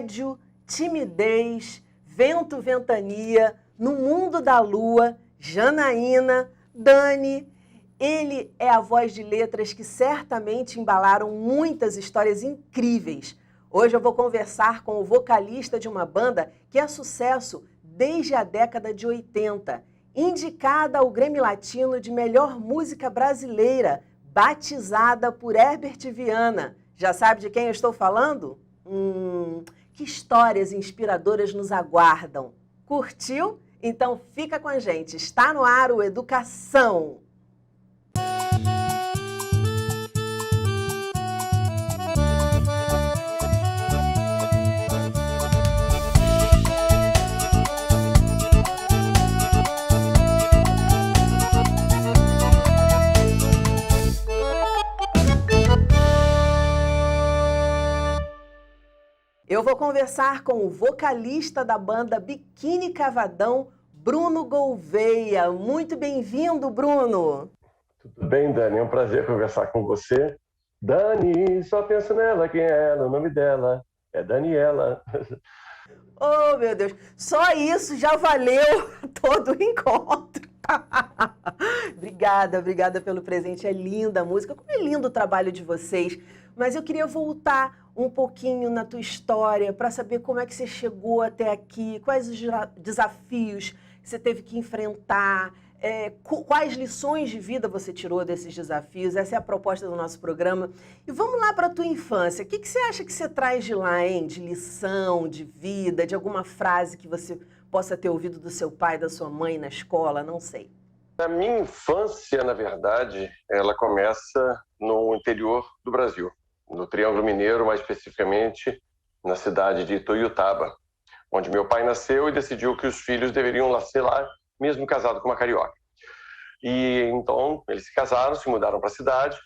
tédio, timidez, vento, ventania, no mundo da lua, Janaína, Dani. Ele é a voz de letras que certamente embalaram muitas histórias incríveis. Hoje eu vou conversar com o vocalista de uma banda que é sucesso desde a década de 80, indicada ao Grammy Latino de Melhor Música Brasileira, batizada por Herbert Viana. Já sabe de quem eu estou falando? Que histórias inspiradoras nos aguardam. Curtiu? Então fica com a gente. Está no ar o Educação. Eu vou conversar com o vocalista da banda Biquíni Cavadão, Bruno Gouveia. Muito bem-vindo, Bruno. Tudo bem, Dani? É um prazer conversar com você. Dani, só penso nela, quem é ela? O nome dela é Daniela. Oh, meu Deus, só isso já valeu todo o encontro. Obrigada pelo presente, é linda a música, como é lindo o trabalho de vocês. Mas eu queria voltar um pouquinho na tua história para saber como é que você chegou até aqui, quais os desafios que você teve que enfrentar, quais lições de vida você tirou desses desafios. Essa é a proposta do nosso programa. E vamos lá para a tua infância. O que você acha que você traz de lá, hein? De lição, de vida, de alguma frase que você possa ter ouvido do seu pai, da sua mãe na escola, não sei. A minha infância, na verdade, ela começa no interior do Brasil, no Triângulo Mineiro, mais especificamente na cidade de Itoiutaba, onde meu pai nasceu e decidiu que os filhos deveriam nascer lá, mesmo casado com uma carioca. E então eles se casaram, se mudaram para a cidade,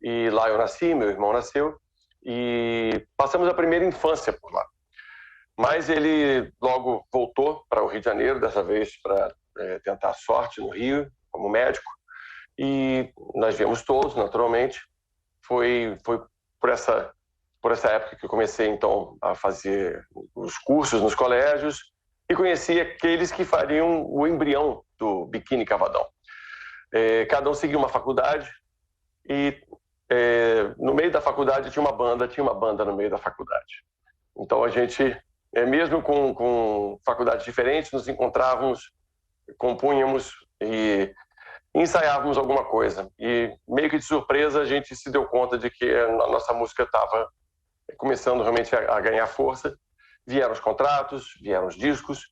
e lá eu nasci, meu irmão nasceu, e passamos a primeira infância por lá. Mas ele logo voltou para o Rio de Janeiro, dessa vez para tentar sorte no Rio, como médico, e nós viemos todos, naturalmente. Foi por essa época que eu comecei, então, a fazer os cursos nos colégios e conheci aqueles que fariam o embrião do Biquíni Cavadão. Cada um seguia uma faculdade e no meio da faculdade tinha uma banda no meio da faculdade. Então a gente, mesmo com faculdades diferentes, nos encontrávamos, compunhamos e ensaiávamos alguma coisa. E meio que de surpresa a gente se deu conta de que a nossa música estava começando realmente a ganhar força. Vieram os contratos, vieram os discos.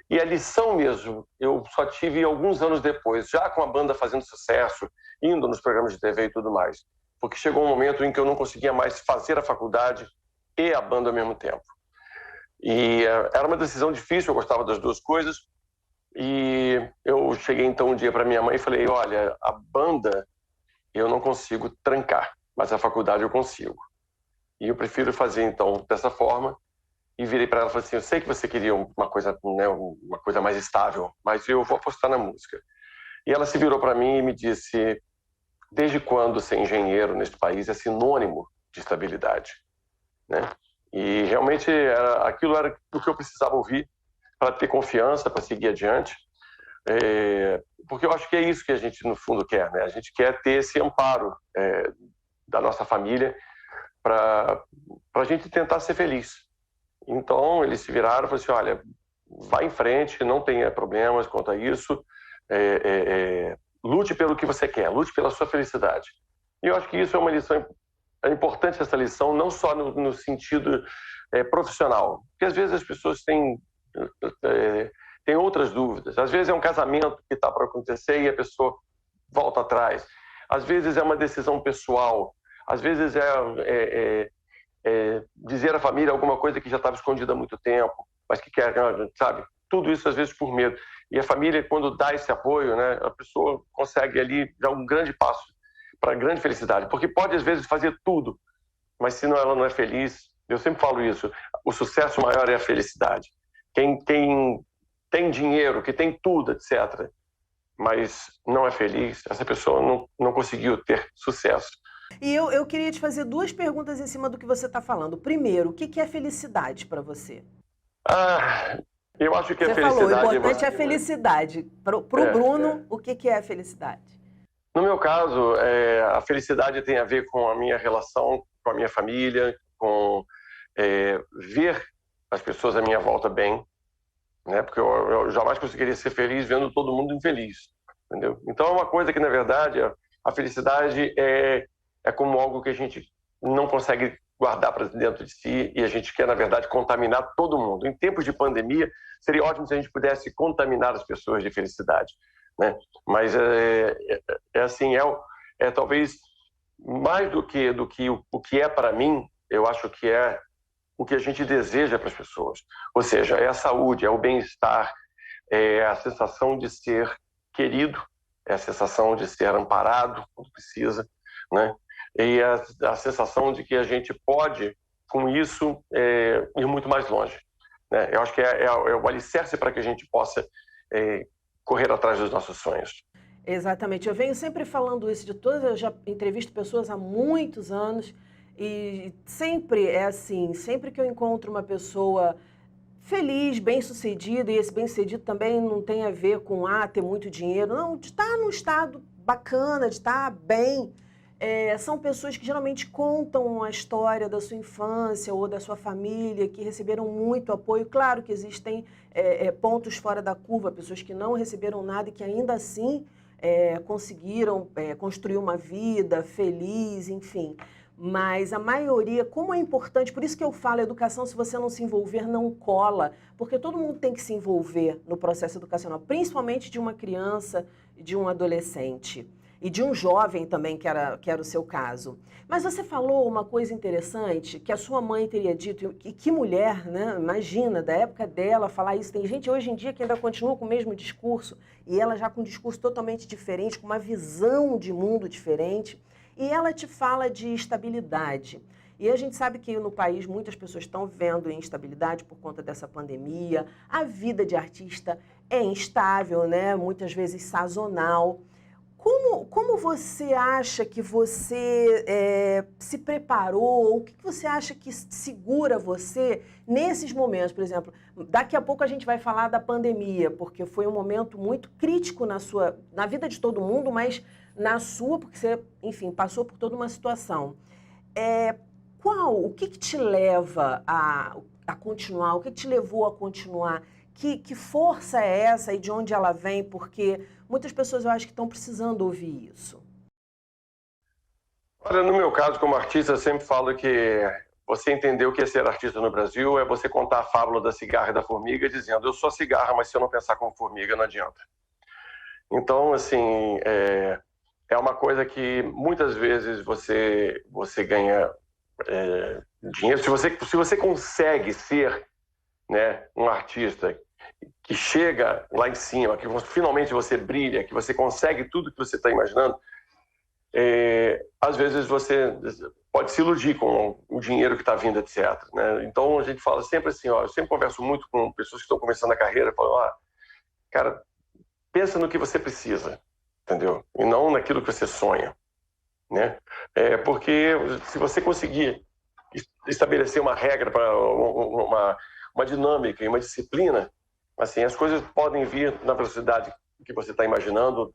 E a lição mesmo, eu só tive alguns anos depois, já com a banda fazendo sucesso, indo nos programas de TV e tudo mais. Porque chegou um momento em que eu não conseguia mais fazer a faculdade e a banda ao mesmo tempo. E era uma decisão difícil, eu gostava das duas coisas. E eu cheguei então um dia para minha mãe e falei, olha, a banda eu não consigo trancar, mas a faculdade eu consigo. E eu prefiro fazer então dessa forma. E virei para ela e falei assim, eu sei que você queria uma coisa, né, uma coisa mais estável, mas eu vou apostar na música. E ela se virou para mim e me disse, desde quando ser engenheiro neste país é sinônimo de estabilidade, né? E realmente aquilo era o que eu precisava ouvir para ter confiança, para seguir adiante, porque eu acho que é isso que a gente no fundo quer, né? A gente quer ter esse amparo da nossa família para a gente tentar ser feliz. Então eles se viraram e falaram assim, olha, vai em frente, não tenha problemas quanto a isso, lute pelo que você quer, lute pela sua felicidade. E eu acho que isso é uma lição, é importante essa lição, não só no sentido profissional, porque às vezes as pessoas têm outras dúvidas. Às vezes é um casamento que está para acontecer e a pessoa volta atrás. Às vezes é uma decisão pessoal. Às vezes dizer à família alguma coisa que já estava escondida há muito tempo, mas que quer, sabe? Tudo isso às vezes por medo. E a família, quando dá esse apoio, né, a pessoa consegue ali dar um grande passo para a grande felicidade. Porque pode às vezes fazer tudo, mas se ela não é feliz, eu sempre falo isso, o sucesso maior é a felicidade. Quem tem dinheiro, que tem tudo, etc., mas não é feliz, essa pessoa não conseguiu ter sucesso. E eu queria te fazer duas perguntas em cima do que você está falando. Primeiro, o que é felicidade para você? Ah, eu acho que a Você falou, o felicidade... importante é a felicidade. Para o Bruno, o que é a felicidade? No meu caso, a felicidade tem a ver com a minha relação com a minha família, com ver as pessoas à minha volta bem, né? Porque eu jamais conseguiria ser feliz vendo todo mundo infeliz, entendeu? Então é uma coisa que, na verdade, a felicidade é como algo que a gente não consegue guardar para dentro de si e a gente quer, na verdade, contaminar todo mundo. Em tempos de pandemia, seria ótimo se a gente pudesse contaminar as pessoas de felicidade, né? Mas assim, talvez mais do que o que é para mim, eu acho que é o que a gente deseja para as pessoas. Ou seja, é a saúde, é o bem-estar, é a sensação de ser querido, é a sensação de ser amparado quando precisa, né? E a sensação de que a gente pode, com isso, ir muito mais longe, né? Eu acho que é o alicerce para que a gente possa correr atrás dos nossos sonhos. Exatamente. Eu venho sempre falando isso de todas, eu já entrevisto pessoas há muitos anos e sempre é assim, sempre que eu encontro uma pessoa feliz, bem-sucedida, e esse bem-sucedido também não tem a ver com ter muito dinheiro, não, de estar num estado bacana, de estar bem. São pessoas que geralmente contam a história da sua infância ou da sua família, que receberam muito apoio. Claro que existem pontos fora da curva, pessoas que não receberam nada e que ainda assim conseguiram construir uma vida feliz, enfim. Mas a maioria, como é importante, por isso que eu falo, educação, se você não se envolver, não cola, porque todo mundo tem que se envolver no processo educacional, principalmente de uma criança, de um adolescente e de um jovem também, que era o seu caso. Mas você falou uma coisa interessante, que a sua mãe teria dito, e que mulher, né? Imagina, da época dela falar isso. Tem gente hoje em dia que ainda continua com o mesmo discurso, e ela já com um discurso totalmente diferente, com uma visão de mundo diferente. E ela te fala de estabilidade. E a gente sabe que no país muitas pessoas estão vivendo instabilidade por conta dessa pandemia. A vida de artista é instável, né? Muitas vezes sazonal. Como você acha que você se preparou? O que você acha que segura você nesses momentos? Por exemplo, daqui a pouco a gente vai falar da pandemia, porque foi um momento muito crítico na vida de todo mundo, mas na sua, porque você, enfim, passou por toda uma situação. O que te leva a continuar? O que te levou a continuar? Que força é essa e de onde ela vem? Porque muitas pessoas eu acho que estão precisando ouvir isso. Olha, no meu caso, como artista, eu sempre falo que você entender o que é ser artista no Brasil é você contar a fábula da cigarra e da formiga dizendo eu sou cigarra, mas se eu não pensar como formiga, não adianta. Então, assim, é uma coisa que muitas vezes você ganha dinheiro. Se você consegue ser, né, um artista que chega lá em cima, que finalmente você brilha, que você consegue tudo que você está imaginando, às vezes você pode se iludir com o dinheiro que está vindo, etc. Né? Então a gente fala sempre assim, eu sempre converso muito com pessoas que estão começando a carreira, falo, cara, pensa no que você precisa, entendeu? E não naquilo que você sonha, né? Porque se você conseguir estabelecer uma regra para uma dinâmica e uma disciplina, assim, as coisas podem vir na velocidade que você está imaginando,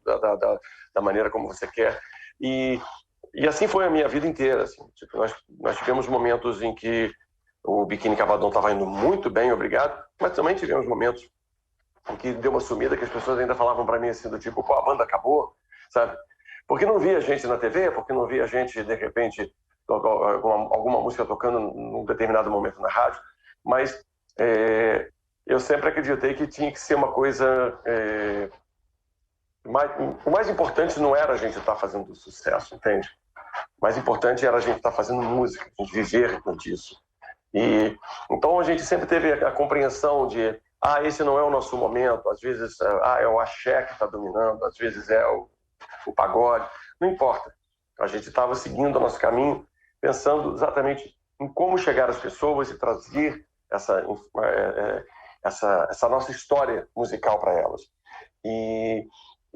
da maneira como você quer. E assim foi a minha vida inteira. Assim. Tipo, nós tivemos momentos em que o Biquíni Cavadão estava indo muito bem, obrigado, mas também tivemos momentos em que deu uma sumida que as pessoas ainda falavam para mim assim, do tipo, pô, a banda acabou, sabe? Porque não via gente na TV, porque não via gente, de repente, alguma música tocando num determinado momento na rádio, mas eu sempre acreditei que tinha que ser uma coisa... o mais importante não era a gente estar fazendo sucesso, entende? O mais importante era a gente estar fazendo música, a gente viver disso. E então a gente sempre teve a compreensão de esse não é o nosso momento, às vezes é o axé que está dominando, às vezes é o pagode, não importa. A gente estava seguindo o nosso caminho, pensando exatamente em como chegar às pessoas e trazer essa nossa história musical para elas. E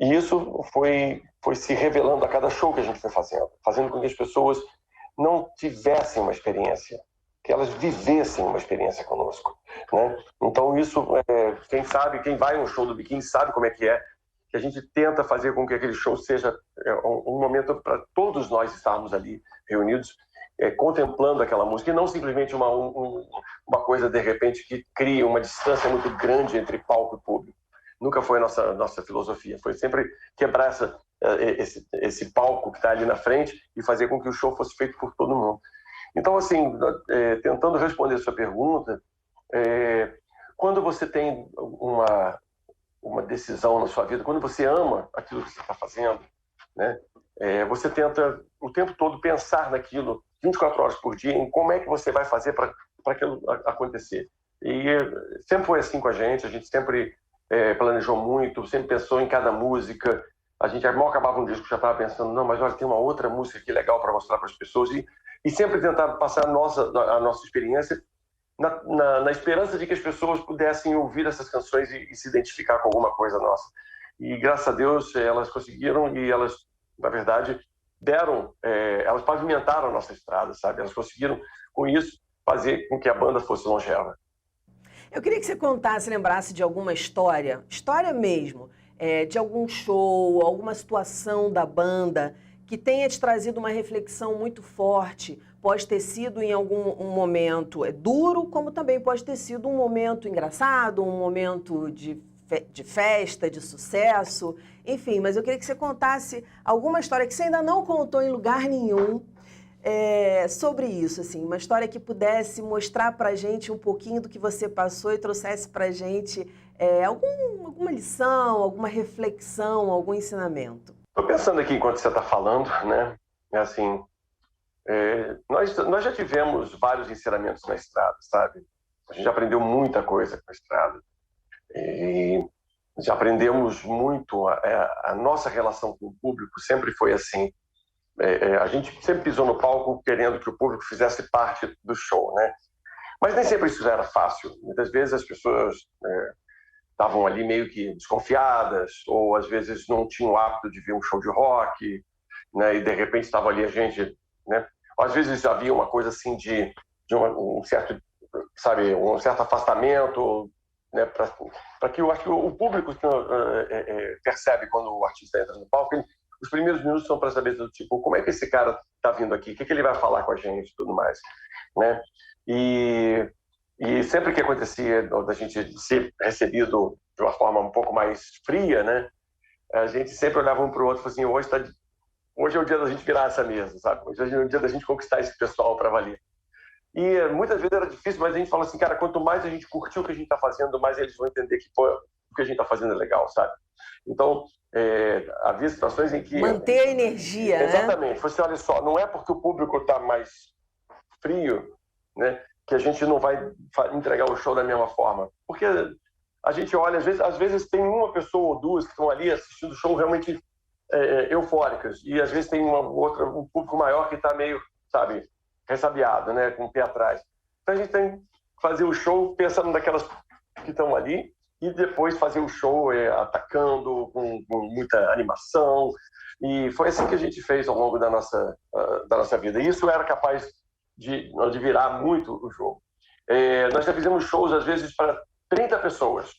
E isso foi se revelando a cada show que a gente foi fazendo com que as pessoas não tivessem uma experiência, que elas vivessem uma experiência conosco, né? Então isso, quem vai a um show do Biquíni sabe como é, que a gente tenta fazer com que aquele show seja um momento para todos nós estarmos ali reunidos, contemplando aquela música, e não simplesmente uma coisa, de repente, que cria uma distância muito grande entre palco e público. Nunca foi a nossa filosofia, foi sempre quebrar esse palco que está ali na frente e fazer com que o show fosse feito por todo mundo. Então, assim, tentando responder a sua pergunta, quando você tem uma decisão na sua vida, quando você ama aquilo que você está fazendo, né, você tenta o tempo todo pensar naquilo, 24 horas por dia, em como é que você vai fazer para aquilo acontecer. E sempre foi assim com a gente sempre planejou muito, sempre pensou em cada música. A gente mal acabava um disco, já estava pensando, não, mas olha, tem uma outra música aqui legal para mostrar para as pessoas, e sempre tentar passar a nossa experiência na esperança de que as pessoas pudessem ouvir essas canções e se identificar com alguma coisa nossa. E graças a Deus elas conseguiram, e elas, na verdade, elas pavimentaram a nossa estrada, sabe? Elas conseguiram, com isso, fazer com que a banda fosse longeva. Eu queria que você lembrasse de alguma história mesmo, de algum show, alguma situação da banda que tenha te trazido uma reflexão muito forte. Pode ter sido em algum momento duro, como também pode ter sido um momento engraçado, um momento de festa, de sucesso, enfim. Mas eu queria que você contasse alguma história que você ainda não contou em lugar nenhum, sobre isso, assim, uma história que pudesse mostrar pra gente um pouquinho do que você passou e trouxesse pra gente alguma lição, alguma reflexão, algum ensinamento. Estou pensando aqui enquanto você está falando, né? Assim, nós já tivemos vários ensinamentos na estrada, sabe? A gente já aprendeu muita coisa com a estrada. E já aprendemos muito. A nossa relação com o público sempre foi assim. A gente sempre pisou no palco querendo que o público fizesse parte do show, né? Mas nem sempre isso era fácil. Muitas vezes as pessoas estavam ali meio que desconfiadas, ou às vezes não tinham o hábito de ver um show de rock, né? E de repente estava ali a gente, né? Às vezes havia uma coisa assim de um certo, sabe, um certo afastamento, né? Para que eu acho que o público percebe quando o artista entra no palco. Os primeiros minutos são para saber do tipo, como é que esse cara está vindo aqui, o que ele vai falar com a gente, tudo mais, né? E sempre que acontecia da gente ser recebido de uma forma um pouco mais fria, né? A gente sempre olhava um para o outro e falava assim, hoje é o dia da gente virar essa mesa, sabe? Hoje é o dia da gente conquistar esse pessoal para valer. E muitas vezes era difícil, mas a gente fala assim, cara, quanto mais a gente curtir o que a gente está fazendo, mais eles vão entender que o que a gente está fazendo é legal, sabe? Então, havia situações em que... Manter a energia, exatamente. Né? Você olha só, não é porque o público está mais frio, né, que a gente não vai entregar o show da mesma forma. Porque a gente olha, às vezes tem uma pessoa ou duas que estão ali assistindo o show realmente eufóricas, e às vezes tem um público maior que está meio, sabe, ressabiado, né, com o pé atrás. Então a gente tem que fazer o show pensando naquelas que estão ali, e depois fazer o show atacando com muita animação. E foi assim que a gente fez ao longo da nossa vida. E isso era capaz de virar muito o jogo. Nós já fizemos shows, às vezes, para 30 pessoas.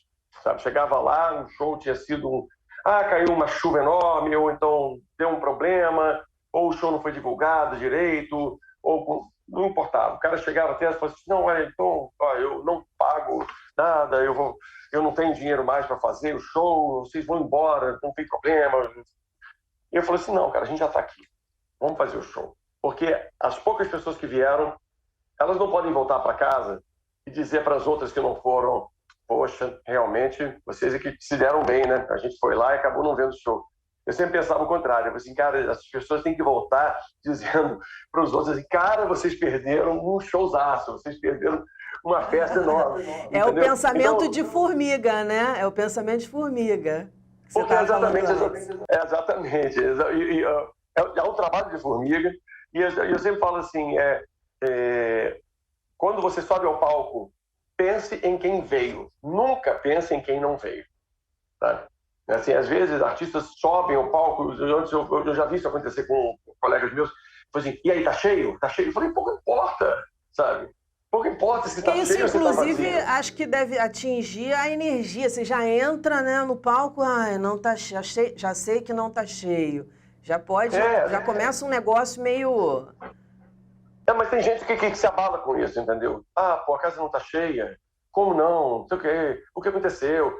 Sabe? Chegava lá, o show tinha sido caiu uma chuva enorme, ou então deu um problema, ou o show não foi divulgado direito, ou não importava. O cara chegava até e falava assim, não, olha, então, eu não pago nada, eu não tenho dinheiro mais para fazer o show, vocês vão embora, não tem problema. E eu falei assim, não, cara, a gente já está aqui, vamos fazer o show. Porque as poucas pessoas que vieram, elas não podem voltar para casa e dizer para as outras que não foram, poxa, realmente, vocês é que se deram bem, né? A gente foi lá e acabou não vendo o show. Eu sempre pensava o contrário, eu falei assim, cara, as pessoas têm que voltar dizendo para os outros assim, cara, vocês perderam um showzaço, vocês perderam uma festa enorme. É o pensamento de formiga, né? É o pensamento de formiga. Porque exatamente. É um trabalho de formiga. E eu sempre falo assim, quando você sobe ao palco, pense em quem veio. Nunca pense em quem não veio. Tá? Assim, às vezes, artistas sobem ao palco, eu já vi isso acontecer com colegas meus, assim, e aí, tá cheio? Tá cheio? Eu falei, pouco importa, sabe? Pouco importa se tá Isso, cheio ou se tá inclusive, vazio. acho que deve atingir a energia. Você já entra, né, no palco, não tá cheio, já sei que não tá cheio. Já pode, já começa um negócio meio... Mas tem gente que se abala com isso, entendeu? Pô, a casa não tá cheia. Como não? Não sei o quê. O que aconteceu?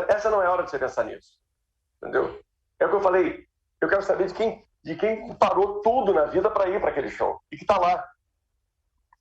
Essa não é a hora de você pensar nisso, entendeu? É o que eu falei. Eu quero saber de quem parou tudo na vida para ir para aquele show e que tá lá.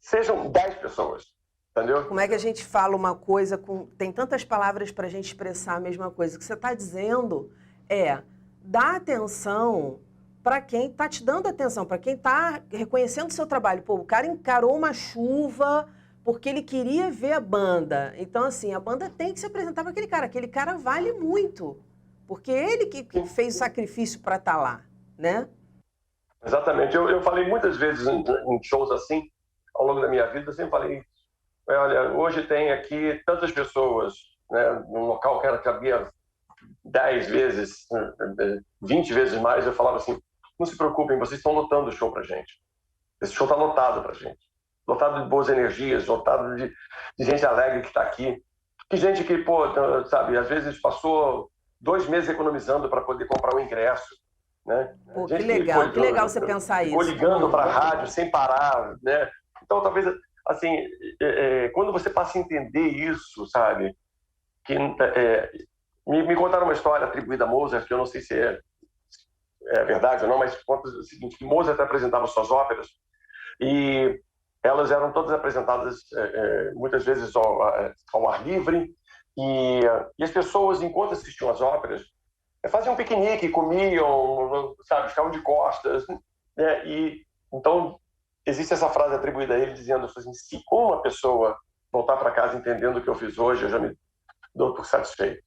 Sejam 10 pessoas, entendeu? Como é que a gente fala uma coisa com... Tem tantas palavras para a gente expressar a mesma coisa. O que você está dizendo é dar atenção para quem está te dando atenção, para quem está reconhecendo o seu trabalho. Pô, o cara encarou uma chuva porque ele queria ver a banda. Então, assim, a banda tem que se apresentar para aquele cara. Aquele cara vale muito, porque ele que fez o sacrifício para estar lá, né? Exatamente. Eu falei muitas vezes em shows assim, ao longo da minha vida, eu sempre falei, olha, hoje tem aqui tantas pessoas, né, num local que cabia 10 vezes, 20 vezes mais, eu falava assim, não se preocupem, vocês estão lotando o show pra gente. Esse show tá lotado pra gente. Lotado de boas energias, lotado de gente alegre que tá aqui. Que gente que, pô, sabe, às vezes passou 2 meses economizando para poder comprar o ingresso, né? Pô, que legal você pensar isso. Ficou ligando para a rádio sem parar, né? Então, talvez, assim, quando você passa a entender isso, sabe? Que me contaram uma história atribuída a Mozart, que eu não sei se é verdade ou não, mas conta o seguinte, que Mozart apresentava suas óperas e elas eram todas apresentadas muitas vezes ao ar livre e as pessoas, enquanto assistiam às óperas, faziam um piquenique, comiam, sabe, ficavam de costas, né? E então existe essa frase atribuída a ele dizendo assim, se uma pessoa voltar para casa entendendo o que eu fiz hoje, eu já me dou por satisfeito,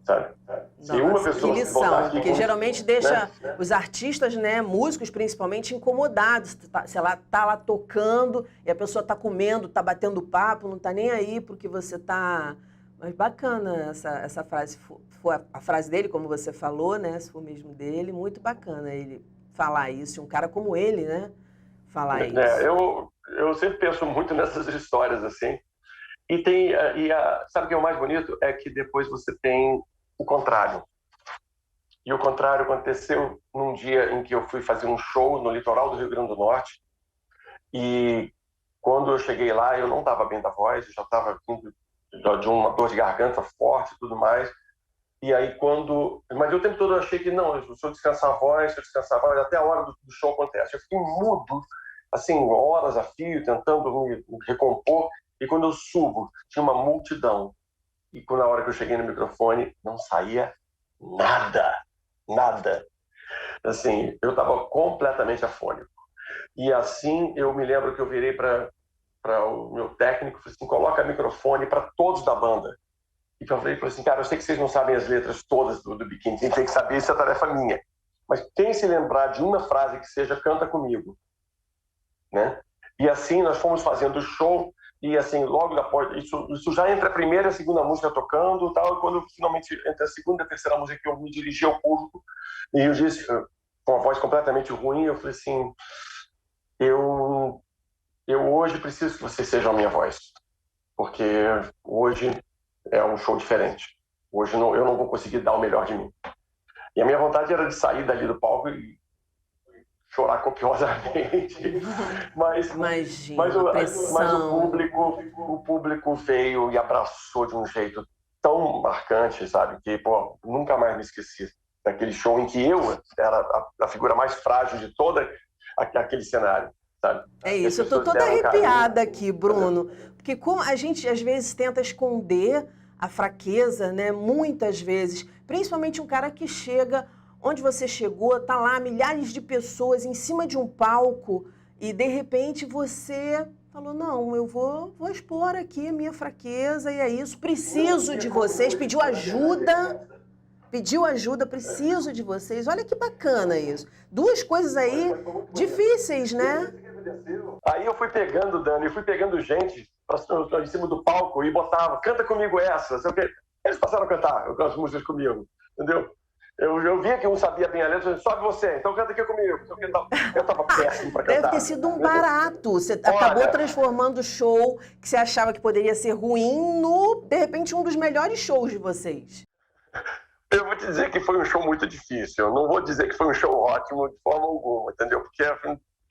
sabe? Se uma pessoa que lição, porque geralmente deixa os artistas, né, músicos principalmente, incomodados. Sei lá, tá lá tocando e a pessoa tá comendo, tá batendo papo, não tá nem aí porque você tá... Mas bacana essa frase, foi a frase dele, como você falou, né, se for mesmo dele, muito bacana ele falar isso, um cara como ele, né, falar isso. Eu sempre penso muito nessas histórias, assim, sabe o que é o mais bonito? É que depois você tem o contrário. E o contrário aconteceu num dia em que eu fui fazer um show no litoral do Rio Grande do Norte e quando eu cheguei lá eu não estava bem da voz, eu já estava vindo de uma dor de garganta forte e tudo mais. E aí mas eu o tempo todo eu achei que não, se eu descansar a voz, até a hora do show acontece. Eu fiquei mudo, assim, horas a fio, tentando me recompor. E quando eu subo, tinha uma multidão. E na hora que eu cheguei no microfone, não saía nada. Assim, eu estava completamente afônico. E assim, eu me lembro que eu virei para o meu técnico e falei assim, coloca microfone para todos da banda. E eu falei assim, cara, eu sei que vocês não sabem as letras todas do Biquíni, quem tem que saber, isso é tarefa minha. Mas quem se lembrar de uma frase que seja, canta comigo. Né? E assim, nós fomos fazendo o show, e assim, logo depois, isso já entre a primeira e a segunda música tocando, tal, e quando finalmente entre a segunda e a terceira música que eu me dirigi ao público, e eu disse, com uma voz completamente ruim, eu falei assim, eu hoje preciso que vocês sejam a minha voz, porque hoje é um show diferente. Hoje eu não vou conseguir dar o melhor de mim. E a minha vontade era de sair dali do palco e chorar copiosamente. Mas o público veio e abraçou de um jeito tão marcante, sabe? Que, pô, nunca mais me esqueci daquele show em que eu era a figura mais frágil de todo aquele cenário. Sabe? É isso, eu tô toda arrepiada aqui, Bruno, porque como a gente às vezes tenta esconder a fraqueza, né? Muitas vezes, principalmente um cara que chega onde você chegou, tá lá milhares de pessoas em cima de um palco e de repente você falou, não, eu vou expor aqui a minha fraqueza e é isso, preciso de vocês, pediu ajuda, preciso de vocês. Olha que bacana isso. Duas coisas aí difíceis, né? Aí eu fui pegando, Dani, gente em cima do palco e botava, canta comigo essa. Eles passaram a cantar as músicas comigo. entendeu? Eu via que um sabia bem a letra, sobe você, então canta aqui comigo. Eu tava péssimo para cantar. Deve ter sido um barato. Você acabou transformando o show que você achava que poderia ser ruim no, de repente, um dos melhores shows de vocês. Eu vou te dizer que foi um show muito difícil. Eu não vou dizer que foi um show ótimo de forma alguma, entendeu? Porque,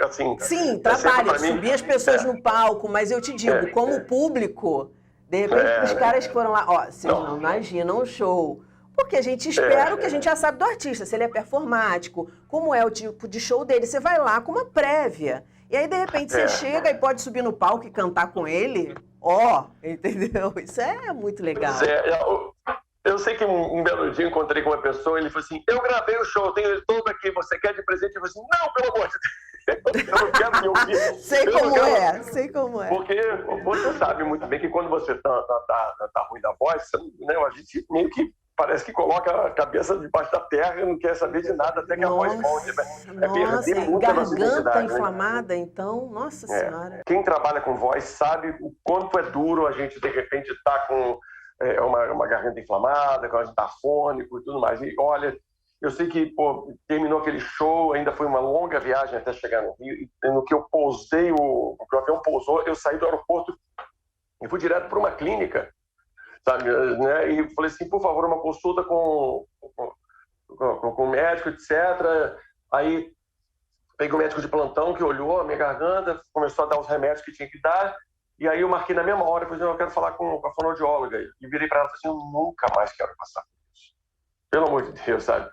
assim... Sim, trabalho, subir as pessoas no palco, mas eu te digo, como público, de repente, os caras que foram lá, ó, vocês não imaginam o show. Porque a gente espera o que a gente já sabe do artista, se ele é performático, como é o tipo de show dele. Você vai lá com uma prévia. E aí, de repente, você chega e pode subir no palco e cantar com ele. Entendeu? Isso é muito legal. Eu sei que um belo dia eu encontrei com uma pessoa e ele falou assim, eu gravei o show, tenho ele todo aqui, você quer de presente? Eu falei assim, não, pelo amor de Deus, eu não quero me ouvir. Sei como é. Porque você sabe muito bem que quando você tá ruim da voz, né, a gente meio que parece que coloca a cabeça debaixo da terra e não quer saber de nada até que a voz volte. Nossa, garganta inflamada, então, nossa senhora. Quem trabalha com voz sabe o quanto é duro a gente, de repente, tá com uma garganta inflamada, com a gente tá afônico e tudo mais. E olha, eu sei que terminou aquele show, ainda foi uma longa viagem até chegar no Rio, e no que eu pousei, o avião pousou, eu saí do aeroporto e fui direto para uma clínica, sabe, né? E falei assim, por favor, uma consulta com o médico, etc. Aí peguei o médico de plantão que olhou a minha garganta, começou a dar os remédios que tinha que dar, e aí eu marquei na mesma hora, falei, eu quero falar com a fonoaudióloga. E virei para ela e falei assim, eu nunca mais quero passar por isso. Pelo amor de Deus, sabe?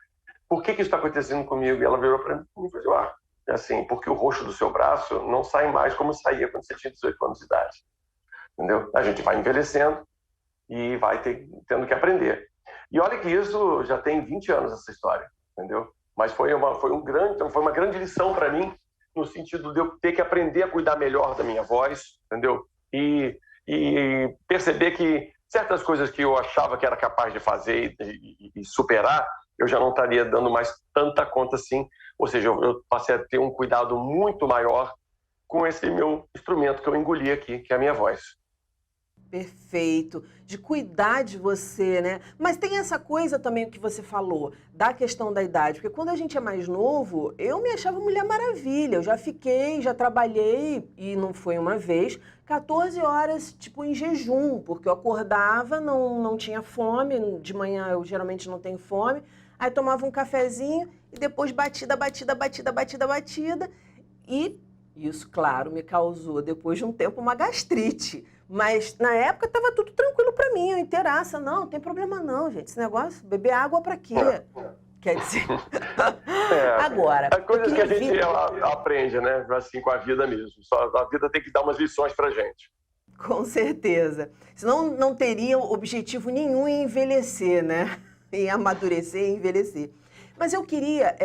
Por que isso está acontecendo comigo? E ela virou para mim e falou assim, porque o roxo do seu braço não sai mais como saía quando você tinha 18 anos de idade. Entendeu? A gente vai envelhecendo e vai tendo que aprender. E olha que isso já tem 20 anos, essa história, entendeu? Mas foi uma grande lição para mim, no sentido de eu ter que aprender a cuidar melhor da minha voz, entendeu? E perceber que certas coisas que eu achava que era capaz de fazer e superar, eu já não estaria dando mais tanta conta assim. Ou seja, eu passei a ter um cuidado muito maior com esse meu instrumento que eu engoli aqui, que é a minha voz. Perfeito. De cuidar de você, né? Mas tem essa coisa também que você falou, da questão da idade. Porque quando a gente é mais novo, eu me achava Mulher Maravilha. Eu já trabalhei, e não foi uma vez, 14 horas, tipo, em jejum. Porque eu acordava, não tinha fome. De manhã eu geralmente não tenho fome. Aí tomava um cafezinho e depois batida. E isso, claro, me causou, depois de um tempo, uma gastrite. Mas, na época, estava tudo tranquilo para mim, eu inteiraça. Não tem problema não, gente. Esse negócio, beber água para quê? Quer dizer... Agora... É coisas que a gente aprende, né? Assim, com a vida mesmo. A vida tem que dar umas lições pra gente. Com certeza. Senão não teria objetivo nenhum em envelhecer, né? Em amadurecer e envelhecer. Mas eu queria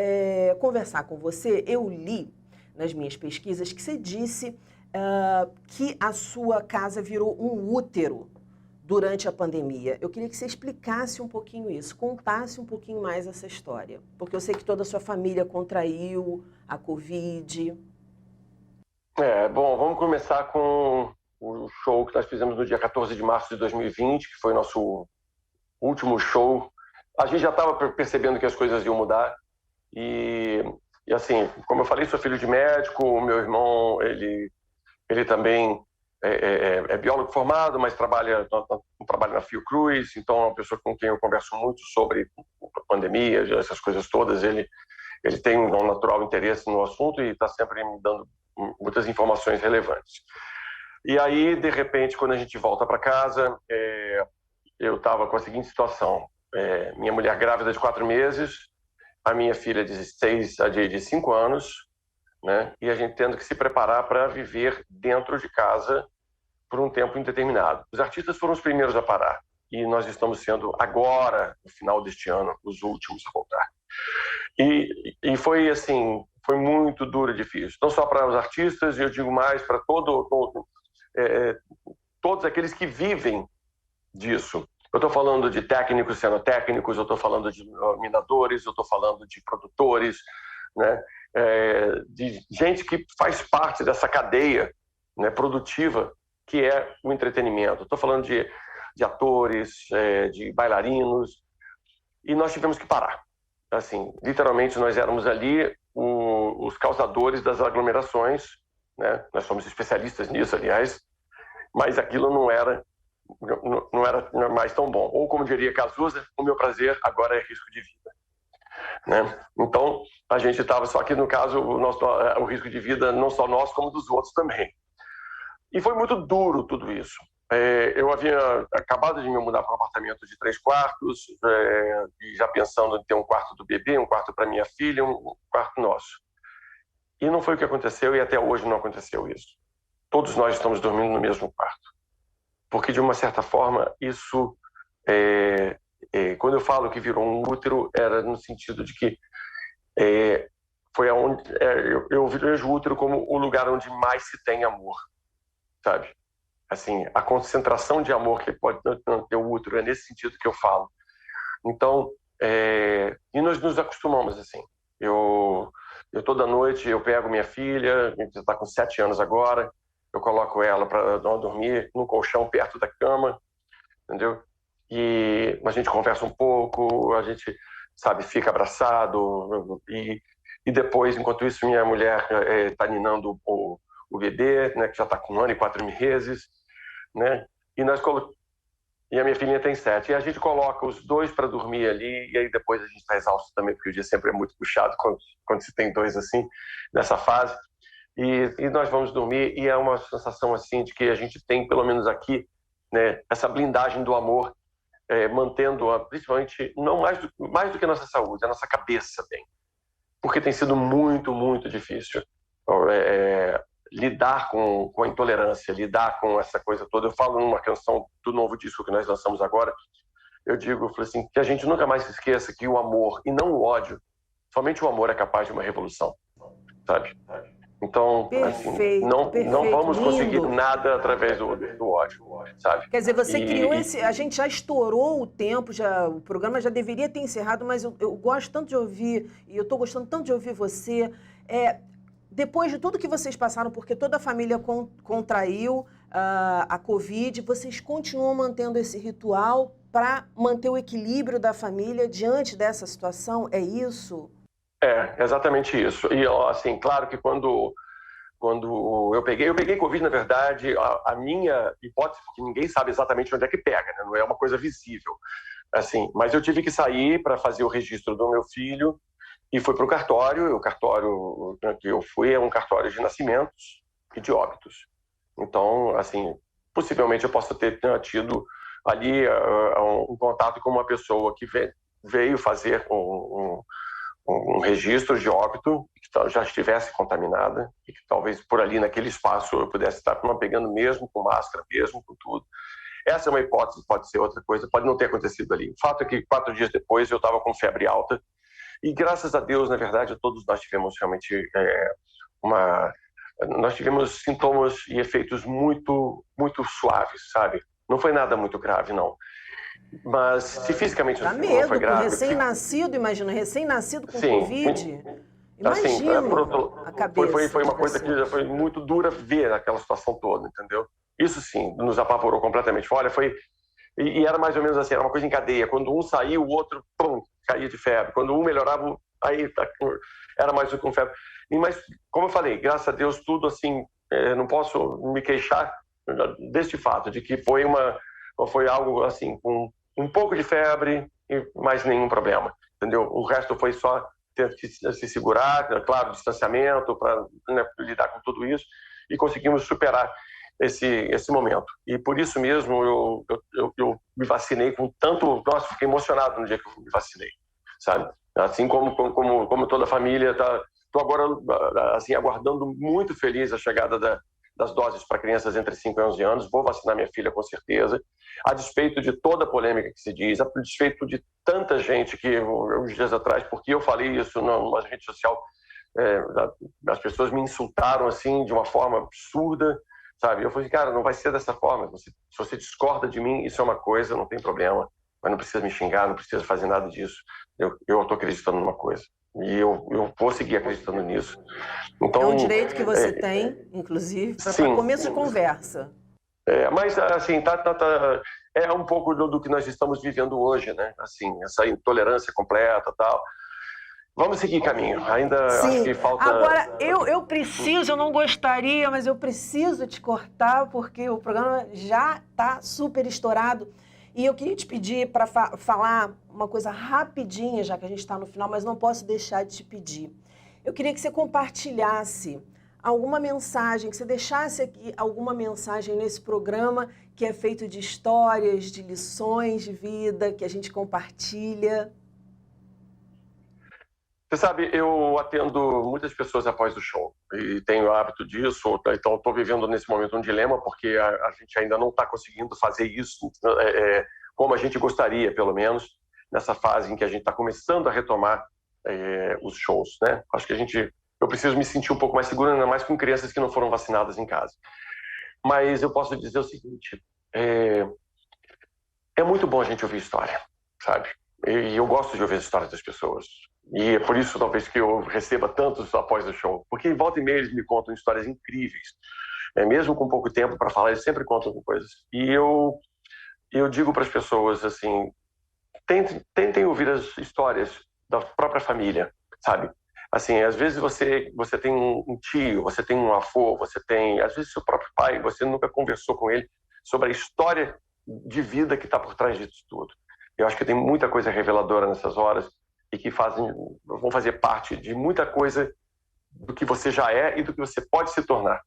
conversar com você. Eu li nas minhas pesquisas que você disse que a sua casa virou um útero durante a pandemia. Eu queria que você explicasse um pouquinho isso, contasse um pouquinho mais essa história. Porque eu sei que toda a sua família contraiu a Covid. Bom, vamos começar com o show que nós fizemos no dia 14 de março de 2020, que foi nosso último show. A gente já estava percebendo que as coisas iam mudar. E assim, como eu falei, sou filho de médico, o meu irmão, ele também é biólogo formado, mas trabalha na Fiocruz, então é uma pessoa com quem eu converso muito sobre a pandemia, essas coisas todas. Ele tem um natural interesse no assunto e está sempre me dando muitas informações relevantes. E aí, de repente, quando a gente volta para casa, eu estava com a seguinte situação. Minha mulher grávida de 4 meses, a minha filha de 5 anos, né? E a gente tendo que se preparar para viver dentro de casa por um tempo indeterminado. Os artistas foram os primeiros a parar e nós estamos sendo agora, no final deste ano, os últimos a voltar. E foi assim, foi muito duro e difícil, não só para os artistas, e eu digo mais para todos aqueles que vivem disso. Eu estou falando de técnicos, cenotécnicos, eu estou falando de iluminadores, eu estou falando de produtores, né? De gente que faz parte dessa cadeia, né, produtiva que é o entretenimento. Estou falando de atores, de bailarinos, e nós tivemos que parar. Assim, literalmente, nós éramos ali os causadores das aglomerações, né? Nós somos especialistas nisso, aliás, mas aquilo não era mais tão bom. Ou, como diria Cazuza, o meu prazer agora é risco de vida. Né? Então, a gente estava, só que no caso, o risco de vida não só nós, como dos outros também. E foi muito duro tudo isso. Eu havia acabado de me mudar para um apartamento de 3 quartos, e já pensando em ter um quarto do bebê, um quarto para minha filha, um quarto nosso. E não foi o que aconteceu, e até hoje não aconteceu isso. Todos nós estamos dormindo no mesmo quarto. Porque, de uma certa forma, isso, quando eu falo que virou um útero, era no sentido de que foi aonde eu vejo o útero como o lugar onde mais se tem amor, sabe? Assim, a concentração de amor que pode ter o útero é nesse sentido que eu falo. Então, e nós nos acostumamos, assim. Eu toda noite eu pego minha filha, que está com 7 anos agora, eu coloco ela para dormir no colchão perto da cama, entendeu? E a gente conversa um pouco, a gente, sabe, fica abraçado, e depois, enquanto isso, minha mulher está ninando o bebê, né, que já está com 1 ano e 4 meses, né? E a minha filhinha tem 7. E a gente coloca os dois para dormir ali, e aí depois a gente está exausto também, porque o dia sempre é muito puxado quando se tem 2 assim, nessa fase. E nós vamos dormir, e é uma sensação assim de que a gente tem, pelo menos aqui, né, essa blindagem do amor, mantendo-a, principalmente, não mais do que a nossa saúde, a nossa cabeça bem. Porque tem sido muito, muito difícil lidar com a intolerância, lidar com essa coisa toda. Eu falo numa canção do novo disco que nós lançamos agora, eu falei assim, que a gente nunca mais se esqueça que o amor, e não o ódio, somente o amor é capaz de uma revolução, sabe? Então, perfeito, assim, não vamos lindo. conseguir nada através do ódio, sabe? Quer dizer, você criou esse... A gente já estourou o tempo, o programa já deveria ter encerrado, mas eu gosto tanto de ouvir, e eu estou gostando tanto de ouvir você. Depois de tudo que vocês passaram, porque toda a família contraiu a Covid, vocês continuam mantendo esse ritual para manter o equilíbrio da família diante dessa situação? É isso? É, exatamente isso. E, assim, claro que quando eu peguei Covid, na verdade, a minha hipótese, porque ninguém sabe exatamente onde é que pega, né? Não é uma coisa visível. Assim, mas eu tive que sair para fazer o registro do meu filho e fui para o cartório. O cartório que eu fui é um cartório de nascimentos e de óbitos. Então, assim, possivelmente eu possa ter tido ali um contato com uma pessoa que veio fazer um registro de óbito, que já estivesse contaminada, e que talvez por ali naquele espaço eu pudesse estar pegando mesmo com máscara, mesmo com tudo. Essa é uma hipótese, pode ser outra coisa, pode não ter acontecido ali. O fato é que 4 dias depois eu estava com febre alta, e graças a Deus, na verdade, todos nós tivemos realmente nós tivemos sintomas e efeitos muito, muito suaves, sabe? Não foi nada muito grave, não. Mas se fisicamente Dá não medo, foi grave... recém-nascido, imagina, recém-nascido com sim, Covid. Assim, A cabeça. Foi uma coisa que já foi muito dura ver aquela situação toda, entendeu? Isso sim, nos apavorou completamente. Olha, e era mais ou menos assim, era uma coisa em cadeia. Quando um saía, o outro, pum, caía de febre. Quando um melhorava, aí era mais do que um febre. Mas, como eu falei, graças a Deus, tudo assim, não posso me queixar deste fato, de que foi algo assim, com um pouco de febre e mais nenhum problema, entendeu? O resto foi só ter que se segurar, claro, distanciamento para lidar com tudo isso, e conseguimos superar esse momento. E por isso mesmo eu me vacinei com tanto... Nossa, fiquei emocionado no dia que eu me vacinei, sabe? Assim como toda a família, estou agora assim, aguardando muito feliz a chegada das doses para crianças entre 5 e 11 anos. Vou vacinar minha filha com certeza, a despeito de toda a polêmica que se diz, a despeito de tanta gente que, uns dias atrás, porque eu falei isso numa rede social, as pessoas me insultaram assim de uma forma absurda, sabe? Eu falei, cara, não vai ser dessa forma. Se você discorda de mim, isso é uma coisa, não tem problema, mas não precisa me xingar, não precisa fazer nada disso. Eu estou acreditando numa coisa. E eu vou seguir acreditando nisso. Então, é um direito que você tem, inclusive, para começo de conversa. Mas, assim, é um pouco do que nós estamos vivendo hoje, né? Assim, essa intolerância completa, tal. Vamos seguir caminho. Ainda acho que falta... Agora, eu não gostaria, mas eu preciso te cortar, porque o programa já está super estourado. E eu queria te pedir para falar uma coisa rapidinha, já que a gente está no final, mas não posso deixar de te pedir. Eu queria que você compartilhasse alguma mensagem, que você deixasse aqui alguma mensagem nesse programa que é feito de histórias, de lições de vida, que a gente compartilha. Você sabe, eu atendo muitas pessoas após o show e tenho o hábito disso, então estou vivendo nesse momento um dilema porque a gente ainda não está conseguindo fazer isso como a gente gostaria, pelo menos, nessa fase em que a gente está começando a retomar os shows, né? Acho que eu preciso me sentir um pouco mais seguro, ainda mais com crianças que não foram vacinadas em casa. Mas eu posso dizer o seguinte, é muito bom a gente ouvir história, sabe? E eu gosto de ouvir as histórias das pessoas. E é por isso, talvez, que eu receba tantos após o show. Porque em volta e meia eles me contam histórias incríveis. Mesmo com pouco tempo para falar, eles sempre contam coisas. E eu digo para as pessoas, assim, tentem ouvir as histórias da própria família, sabe? Assim, às vezes você tem um tio, você tem um avô, você tem, às vezes, seu próprio pai, você nunca conversou com ele sobre a história de vida que está por trás disso tudo. Eu acho que tem muita coisa reveladora nessas horas e que vão fazer parte de muita coisa do que você já é e do que você pode se tornar.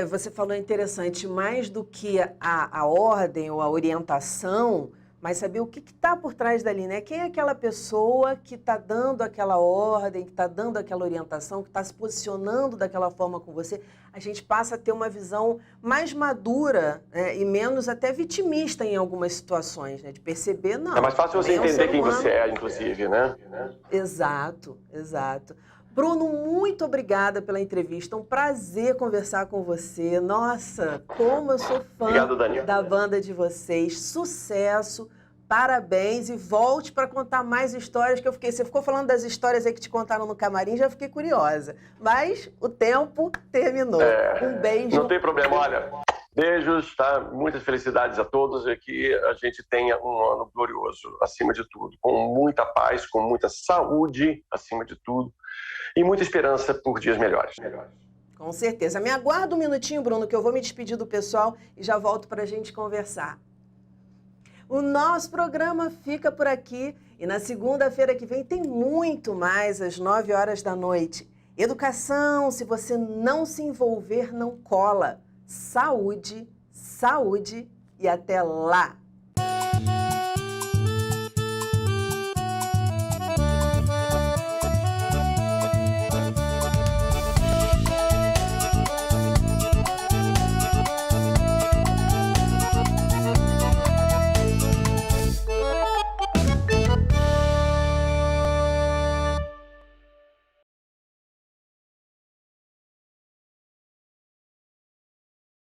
Você falou interessante, mais do que a ordem ou a orientação, mas saber o que está por trás dali, né? Quem é aquela pessoa que está dando aquela ordem, que está dando aquela orientação, que está se posicionando daquela forma com você? A gente passa a ter uma visão mais madura, né? E menos até vitimista em algumas situações, né? De perceber, não. É mais fácil você entender quem você é, humano. inclusive, né? Exato, exato. Bruno, muito obrigada pela entrevista. Um prazer conversar com você. Nossa, como eu sou fã Obrigado, Dani. da banda de vocês. Sucesso, parabéns e volte para contar mais histórias que você ficou falando das histórias aí que te contaram no camarim, já fiquei curiosa. Mas o tempo terminou. Um beijo. Não tem problema, olha. Beijos, tá? Muitas felicidades a todos e que a gente tenha um ano glorioso, acima de tudo, com muita paz, com muita saúde, acima de tudo, e muita esperança por dias melhores. Com certeza. Me aguarda um minutinho, Bruno, que eu vou me despedir do pessoal e já volto para a gente conversar. O nosso programa fica por aqui e na segunda-feira que vem tem muito mais às 9 horas da noite. Educação, se você não se envolver, não cola. Saúde, saúde e até lá!